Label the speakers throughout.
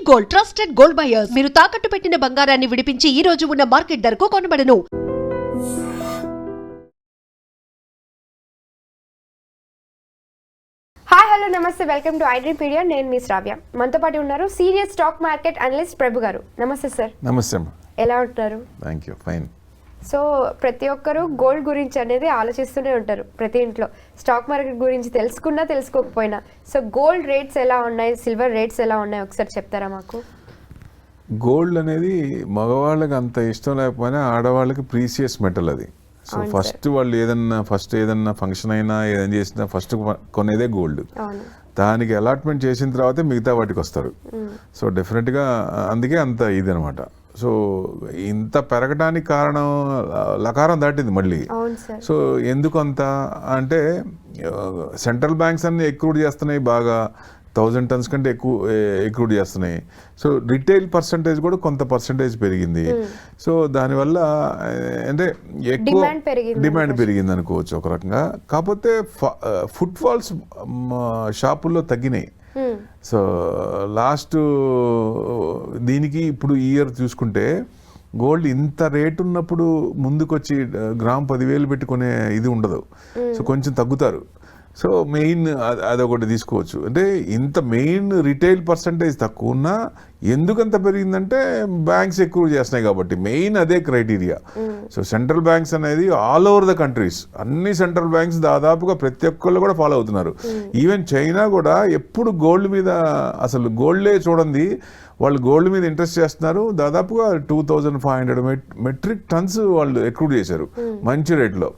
Speaker 1: Gold, trusted gold buyers. మీరు తాకట్టు పెట్టిన బంగారాన్ని విడిపించి ఈ రోజు ఉన్న మార్కెట్ ధరకు కొనబడను.
Speaker 2: హాయ్ హలో నమస్తే, వెల్కమ్ టు ఐడ్రీపీడియా. నేను మీ శ్రావ్య. మనతో పాటు ఉన్నారు సీనియర్ స్టాక్ మార్కెట్ అనలిస్ట్ ప్రభు గారు. నమస్తే సార్.
Speaker 3: నమస్తే అమ్మా.
Speaker 2: ఎలా ఉంటున్నారు?
Speaker 3: Thank you, fine.
Speaker 2: సో ప్రతి ఒక్కరు గోల్డ్ గురించి అనేది ఆలోచిస్తూనే ఉంటారు ప్రతి ఇంట్లో, స్టాక్ మార్కెట్ గురించి తెలుసుకున్నా తెలుసుకోకపోయినా. సో గోల్డ్ రేట్స్ ఎలా ఉన్నాయి, సిల్వర్ రేట్స్ ఎలా ఉన్నాయి, ఒకసారి చెప్తారా మాకు?
Speaker 3: గోల్డ్ అనేది మగవాళ్ళకి అంత ఇష్టం లేకపోయినా ఆడవాళ్ళకి ప్రీసియస్ మెటల్ అది. సో ఫస్ట్ వాళ్ళు ఏదన్నా ఫంక్షన్ అయినా ఏదైనా చేసినా ఫస్ట్ కొనేదే గోల్డ్. దానికి అలాట్మెంట్ చేసిన తర్వాతే మిగతా వాటికి వస్తారు. సో డెఫినెట్గా అందుకే అంత ఇది అనమాట. సో ఇంత పెరగడానికి కారణం లకారం దాటింది మళ్ళీ. సో ఎందుకు అంత అంటే సెంట్రల్ బ్యాంక్స్ అన్ని ఎక్రూడ్ చేస్తున్నాయి, బాగా 1000 tons కంటే ఎక్కువ ఎక్రూడ్ చేస్తున్నాయి. సో రిటైల్ పర్సంటేజ్ కూడా కొంత పర్సంటేజ్ పెరిగింది. సో దానివల్ల అంటే ఎక్కువ డిమాండ్ పెరిగింది అనుకోవచ్చు ఒక రకంగా. కాకపోతే ఫుట్ ఫాల్స్ షాపుల్లో తగ్గినాయి. సో లాస్ట్ దీనికి ఇప్పుడు ఈ ఇయర్ చూసుకుంటే గోల్డ్ ఇంత రేటు ఉన్నప్పుడు ముందుకొచ్చి గ్రామ్ 10,000 పెట్టుకునే ఇది ఉండదు. సో కొంచెం తగ్గుతారు. సో మెయిన్ అదొకటి తీసుకోవచ్చు. అంటే ఇంత మెయిన్ రిటైల్ పర్సంటేజ్ తక్కువ ఉన్నా ఎందుకంత పెరిగిందంటే బ్యాంక్స్ ఎక్కువ చేస్తున్నాయి కాబట్టి, మెయిన్ అదే క్రైటీరియా. సో సెంట్రల్ బ్యాంక్స్ అనేది ఆల్ ఓవర్ ద కంట్రీస్, అన్ని సెంట్రల్ బ్యాంక్స్ దాదాపుగా ప్రతి ఒక్కళ్ళు కూడా ఫాలో అవుతున్నారు. ఈవెన్ చైనా కూడా ఎప్పుడు గోల్డ్ మీద అసలు గోల్డే చూడండి, వాళ్ళు గోల్డ్ మీద ఇంట్రెస్ట్ చేస్తున్నారు. దాదాపుగా 2500 మెట్రిక్ టన్స్ వాళ్ళు ఎక్రూడ్ చేశారు మంచి రేట్లో.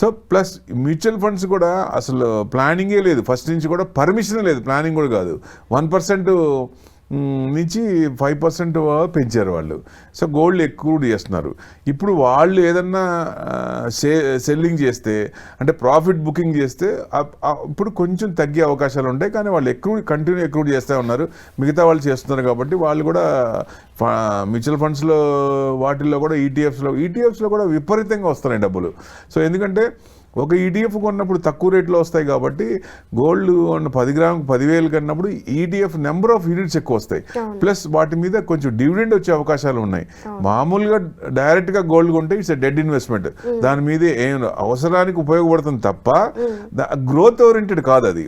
Speaker 3: సో ప్లస్ మ్యూచువల్ ఫండ్స్ కూడా అసలు ప్లానింగే లేదు, ఫస్ట్ నుంచి కూడా పర్మిషన్ లేదు, ప్లానింగ్ కూడా కాదు. 1% నుంచి 5% పెంచారు వాళ్ళు. సో గోల్డ్ ఎక్కువ చేస్తున్నారు. ఇప్పుడు వాళ్ళు ఏదన్నా సెల్లింగ్ చేస్తే అంటే ప్రాఫిట్ బుకింగ్ చేస్తే ఇప్పుడు కొంచెం తగ్గే అవకాశాలు ఉంటాయి. కానీ వాళ్ళు కంటిన్యూ ఎక్కువ చేస్తూ ఉన్నారు, మిగతా వాళ్ళు చేస్తున్నారు కాబట్టి వాళ్ళు కూడా మ్యూచువల్ ఫండ్స్లో వాటిల్లో కూడా ఈటీఎఫ్స్లో కూడా విపరీతంగా వస్తున్నాయి డబ్బులు. సో ఎందుకంటే ఒక ఈటీఎఫ్ కొన్నప్పుడు తక్కువ రేట్లో వస్తాయి కాబట్టి గోల్డ్ 10 గ్రామ్ 10,000 కన్నప్పుడు ఈటీఎఫ్ నెంబర్ ఆఫ్ యూనిట్స్ ఎక్కువ వస్తాయి. ప్లస్ వాటి మీద కొంచెం డివిడెండ్ వచ్చే అవకాశాలు ఉన్నాయి. మామూలుగా డైరెక్ట్గా గోల్డ్ కొంటే ఇట్స్ డెడ్ ఇన్వెస్ట్మెంట్, దాని మీద ఏం అవసరానికి ఉపయోగపడుతుంది తప్ప గ్రోత్ ఓరియంటెడ్ కాదు అది.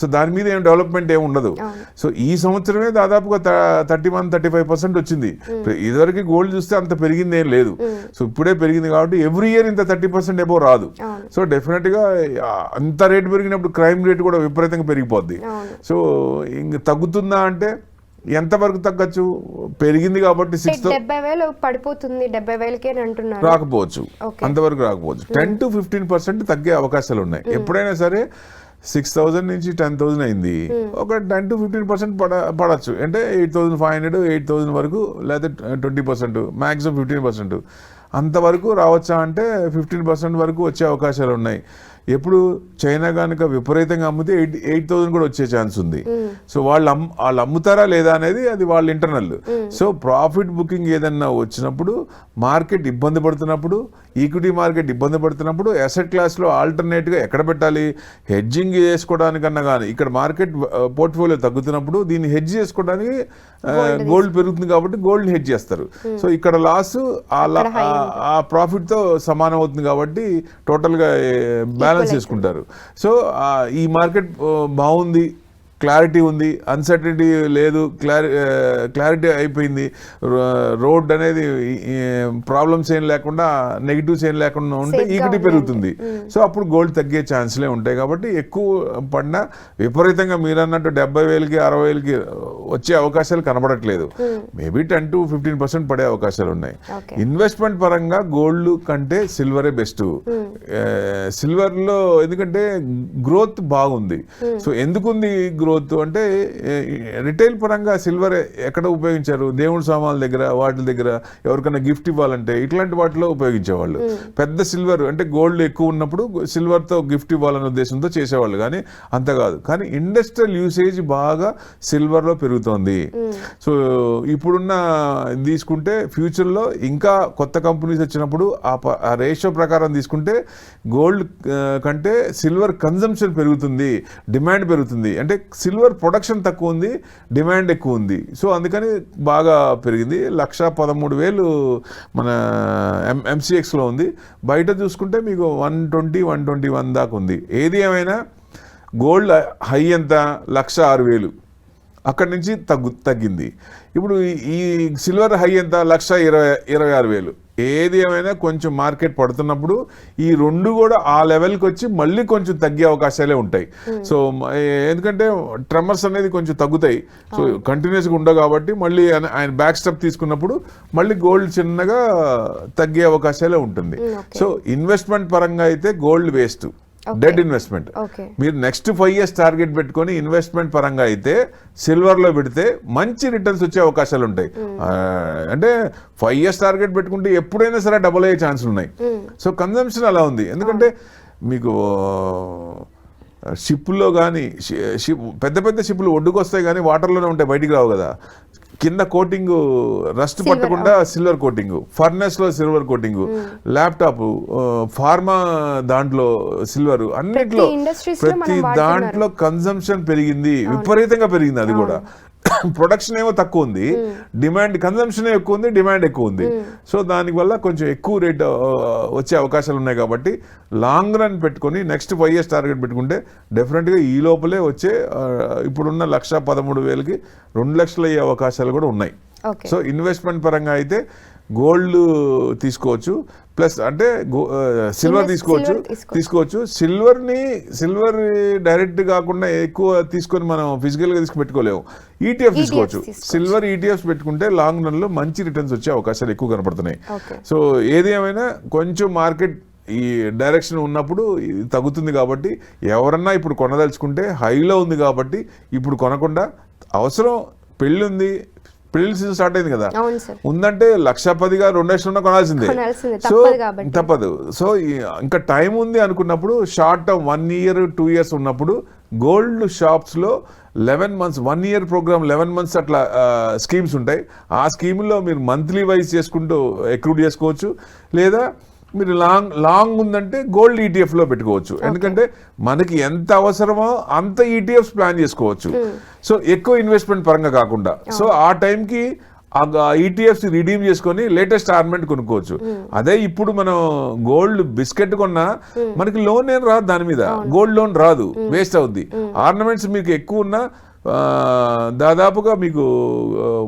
Speaker 3: సో దాని మీద ఏం డెవలప్మెంట్ ఏమి ఉండదు. సో ఈ సంవత్సరమే దాదాపుగా 31-35% వచ్చింది. ఇదివరకు గోల్డ్ చూస్తే అంత పెరిగింది ఏం లేదు. సో ఇప్పుడే పెరిగింది కాబట్టి ఎవ్రీ ఇయర్ ఇంత 30% ఎబో రాదు. సో డెఫినెట్గా అంత రేటు పెరిగినప్పుడు క్రైమ్ రేట్ కూడా విపరీతంగా పెరిగిపోద్ది. సో ఇంక తగ్గుతుందా అంటే ఎంతవరకు తగ్గచ్చు, పెరిగింది కాబట్టి
Speaker 2: 70,000 పడిపోతుంది, 70,000కే అంటున్నారు,
Speaker 3: రాకపోవచ్చు, అంతవరకు రాకపోవచ్చు. 10-15% తగ్గే అవకాశాలు ఉన్నాయి. ఎప్పుడైనా సరే 6,000 నుంచి 10,000 అయింది, ఒక 10-15% పడచ్చు. అంటే 8,500 8,000 వరకు, లేదా 20%, మ్యాక్సిమం 15%. అంతవరకు రావచ్చా అంటే 15% వరకు వచ్చే అవకాశాలు ఉన్నాయి. ఎప్పుడు చైనా కనుక విపరీతంగా అమ్మితే 8,000 కూడా వచ్చే ఛాన్స్ ఉంది. సో వాళ్ళు అమ్ముతారా లేదా అనేది అది వాళ్ళ ఇంటర్నల్. సో ప్రాఫిట్ బుకింగ్ ఏదన్నా వచ్చినప్పుడు, మార్కెట్ ఇబ్బంది పడుతున్నప్పుడు, ఈక్విటీ మార్కెట్ ఇబ్బంది పడుతున్నప్పుడు అసెట్ క్లాస్లో ఆల్టర్నేట్గా ఎక్కడ పెట్టాలి, హెడ్జింగ్ చేసుకోవడానికన్నా కానీ ఇక్కడ మార్కెట్ పోర్ట్ఫోలియో తగ్గుతున్నప్పుడు దీన్ని హెడ్జ్ చేసుకోవడానికి గోల్డ్ పెరుగుతుంది కాబట్టి గోల్డ్ హెడ్జ్ చేస్తారు. సో ఇక్కడ లాస్ ఆ ప్రాఫిట్తో సమానం అవుతుంది కాబట్టి టోటల్గా బ్యాలెన్స్ చేసుకుంటారు. సో ఈ మార్కెట్ బాగుంది, క్లారిటీ ఉంది, అన్సర్టనిటీ లేదు, క్లారిటీ అయిపోయింది, రోడ్ అనేది ప్రాబ్లమ్స్ ఏం లేకుండా, నెగిటివ్స్ ఏం లేకుండా ఉంటే ఈక్విటీ పెరుగుతుంది. సో అప్పుడు గోల్డ్ తగ్గే ఛాన్స్లే ఉంటాయి. కాబట్టి ఎక్కువ పడినా విపరీతంగా మీరు అన్నట్టు 70,000కి 60,000కి వచ్చే అవకాశాలు కనబడట్లేదు. మేబీ 10-15% పడే అవకాశాలు ఉన్నాయి. ఇన్వెస్ట్మెంట్ పరంగా గోల్డ్ కంటే సిల్వరే బెస్ట్. సిల్వర్లో ఎందుకంటే గ్రోత్ బాగుంది. సో ఎందుకుంది గ్రోత్ అంటే రిటైల్ పరంగా సిల్వర్ ఎక్కడ ఉపయోగించారు, దేవుడి సామాన్ల దగ్గర, వాటి దగ్గర ఎవరికైనా గిఫ్ట్ ఇవ్వాలంటే ఇట్లాంటి వాటిలో ఉపయోగించేవాళ్ళు. పెద్ద సిల్వర్ అంటే గోల్డ్ ఎక్కువ ఉన్నప్పుడు సిల్వర్తో గిఫ్ట్ ఇవ్వాలనే ఉద్దేశంతో చేసేవాళ్ళు, కానీ అంత కాదు. కానీ ఇండస్ట్రియల్ యూసేజ్ బాగా సిల్వర్లో పెరుగుతోంది. సో ఇప్పుడున్న తీసుకుంటే ఫ్యూచర్లో ఇంకా కొత్త కంపెనీస్ వచ్చినప్పుడు ఆ రేషియో ప్రకారం తీసుకుంటే గోల్డ్ కంటే సిల్వర్ కన్జంప్షన్ పెరుగుతుంది, డిమాండ్ పెరుగుతుంది. అంటే సిల్వర్ ప్రొడక్షన్ తక్కువ ఉంది, డిమాండ్ ఎక్కువ ఉంది. సో అందుకని బాగా పెరిగింది. 1,13,000 మన MCXలో ఉంది. బయట చూసుకుంటే మీకు 120, 121 దాకా ఉంది. ఏది ఏమైనా గోల్డ్ హై ఎంత 1,06,000, అక్కడి నుంచి తగ్గింది. ఇప్పుడు ఈ సిల్వర్ హై ఎంత 1,26,000. ఏది ఏమైనా కొంచెం మార్కెట్ పడుతున్నప్పుడు ఈ రెండు కూడా ఆ లెవెల్కి వచ్చి మళ్ళీ కొంచెం తగ్గే అవకాశాలే ఉంటాయి. సో ఎందుకంటే ట్రెమర్స్ అనేది కొంచెం తగ్గుతాయి. సో కంటిన్యూస్గా ఉండవు కాబట్టి మళ్ళీ ఆయన బ్యాక్ స్టెప్ తీసుకున్నప్పుడు మళ్ళీ గోల్డ్ చిన్నగా తగ్గే అవకాశాలే ఉంటుంది. సో ఇన్వెస్ట్మెంట్ పరంగా అయితే గోల్డ్ వేస్ట్, డెడ్ ఇన్వెస్ట్మెంట్. మీరు నెక్స్ట్ 5 years టార్గెట్ పెట్టుకొని ఇన్వెస్ట్మెంట్ పరంగా అయితే సిల్వర్లో పెడితే మంచి రిటర్న్స్ వచ్చే అవకాశాలు ఉంటాయి. అంటే 5 years టార్గెట్ పెట్టుకుంటే ఎప్పుడైనా సరే డబుల్ అయ్యే ఛాన్సులు ఉన్నాయి. సో కన్జంప్షన్ అలా ఉంది. ఎందుకంటే మీకు షిప్లో కానీ పెద్ద పెద్ద షిప్లు ఒడ్డుకు వస్తాయి కానీ వాటర్లోనే ఉంటాయి, బయటికి రావు కదా. కింద కోటింగ్ రస్ట్ పట్టకుండా సిల్వర్ కోటింగ్, ఫర్నెస్ లో సిల్వర్ కోటింగ్, ల్యాప్టాప్, ఫార్మా దాంట్లో సిల్వర్, అన్నిట్లో ప్రతి దాంట్లో కన్జంప్షన్ పెరిగింది, విపరీతంగా పెరిగింది. అది కూడా ప్రొడక్షన్ ఏమో తక్కువ ఉంది, డిమాండ్ కన్జంప్షన్ ఎక్కువ ఉంది, డిమాండ్ ఎక్కువ ఉంది. సో దానివల్ల కొంచెం ఎక్కువ రేట్ వచ్చే అవకాశాలు ఉన్నాయి. కాబట్టి లాంగ్ రన్ పెట్టుకొని నెక్స్ట్ 5 years టార్గెట్ పెట్టుకుంటే డెఫినెట్గా ఈ లోపలే వచ్చే ఇప్పుడున్న 1,13,000కి 2 లక్షలు అయ్యే అవకాశాలు కూడా ఉన్నాయి. సో ఇన్వెస్ట్మెంట్ పరంగా అయితే గోల్డ్ తీసుకోవచ్చు, ప్లస్ అంటే సిల్వర్ తీసుకోవచ్చు. సిల్వర్ డైరెక్ట్ కాకుండా ఎక్కువ తీసుకొని మనం ఫిజికల్గా పెట్టుకోలేము. ETF తీసుకోవచ్చు. సిల్వర్ ETFs పెట్టుకుంటే లాంగ్ రన్ లో మంచి రిటర్న్స్ వచ్చే అవకాశాలు ఎక్కువ కనపడుతున్నాయి. సో ఏది ఏమైనా కొంచెం మార్కెట్ ఈ డైరెక్షన్ ఉన్నప్పుడు తగ్గుతుంది. కాబట్టి ఎవరన్నా ఇప్పుడు కొనదలుచుకుంటే హైలో ఉంది కాబట్టి ఇప్పుడు కొనకుండా, అవసరం పెళ్ళి ఉంది, పెళ్లి సీజన్ స్టార్ట్ అయింది కదా, ఉందంటే 1,10,000 2 లక్షలు కొనాల్సిందే. సో తప్పదు. సో ఇంకా టైం ఉంది అనుకున్నప్పుడు షార్ట్ టర్మ్ 1 year 2 years ఉన్నప్పుడు గోల్డ్ షాప్స్ లో 11 months 1 year ప్రోగ్రామ్ 11 months అట్లా స్కీమ్స్ ఉంటాయి. ఆ స్కీమ్లో మీరు మంత్లీ వైజ్ చేసుకుంటూ అక్రూడ్ చేసుకోవచ్చు. లేదా మీరు లాంగ్ ఉందంటే గోల్డ్ ETF లో పెట్టుకోవచ్చు. ఎందుకంటే మనకి ఎంత అవసరమో అంత ETFs ప్లాన్ చేసుకోవచ్చు. సో ఎక్కువ ఇన్వెస్ట్మెంట్ పరంగా కాకుండా. సో ఆ టైంకి ఆ ETFs రిడీమ్ చేసుకొని లేటెస్ట్ ఆర్నమెంట్ కొనుక్కోవచ్చు. అదే ఇప్పుడు మనం గోల్డ్ బిస్కెట్ కొన్నా మనకి లోన్ ఏం రాదు, దాని మీద గోల్డ్ లోన్ రాదు, వేస్ట్ అవుద్ది. ఆర్నమెంట్స్ మీకు ఎక్కువ ఉన్నా దాదాపుగా మీకు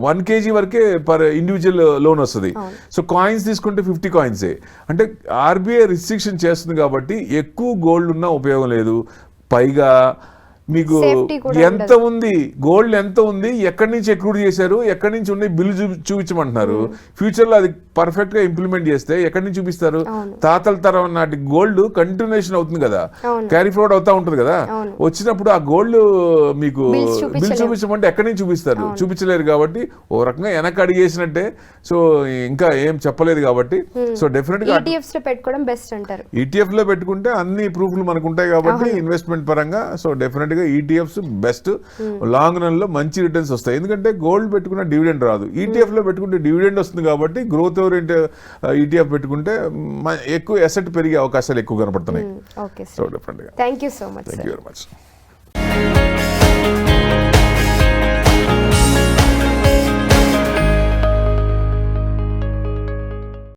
Speaker 3: 1 kg వరకే పర్ ఇండివిజువల్ లోన్ వస్తుంది. సో కాయిన్స్ తీసుకుంటే 50 coins. అంటే RBI రిస్ట్రిక్షన్ చేస్తుంది కాబట్టి ఎక్కువ గోల్డ్ ఉన్నా ఉపయోగం లేదు. పైగా మీకు ఎంత ఉంది, గోల్డ్ ఎంత ఉంది, ఎక్కడి నుంచి అక్రూడ్ చేశారు, ఎక్కడి నుంచి ఉన్నాయి బిల్లు చూపించమంటున్నారు. ఫ్యూచర్ లో అది పర్ఫెక్ట్ గా ఇంప్లిమెంట్ చేస్తే ఎక్కడి నుంచి చూపిస్తారు? తాతల తరం నాటి గోల్డ్ కంటిన్యూషన్ అవుతుంది కదా, క్యారీ ఫ్రాడ్ అవుతా ఉంటుంది కదా. వచ్చినప్పుడు ఆ గోల్డ్ మీకు బిల్ చూపించమంటే ఎక్కడి నుంచి చూపిస్తారు? చూపించలేరు. కాబట్టి ఓ రకంగా వెనక్కి అడిగేసినట్టే. సో ఇంకా ఏం చెప్పలేదు కాబట్టి సో డెఫినెట్ గా ETF లో పెట్టుకుంటే అన్ని ప్రూఫ్లు మనకు ఉంటాయి కాబట్టి ఇన్వెస్ట్మెంట్ పరంగా. సో డెఫినెట్ గా ETFs బెస్ట్, లాంగ్ రన్ లో మంచి రిటర్న్స్ వస్తాయి. ఎందుకంటే గోల్డ్ పెట్టుకున్న డివిడెండ్ రాదు, ETF లో పెట్టుకుంటే డివిడెండ్ వస్తుంది. కాబట్టి గ్రోత్ ఓరియంటెడ్ ETF పెట్టుకుంటే ఎక్కువ అసెట్ పెరిగే అవకాశాలు ఎక్కువ కనపడుతున్నాయి.
Speaker 2: సో డెఫినెట్ గా thank you so much.
Speaker 3: Thank you very much.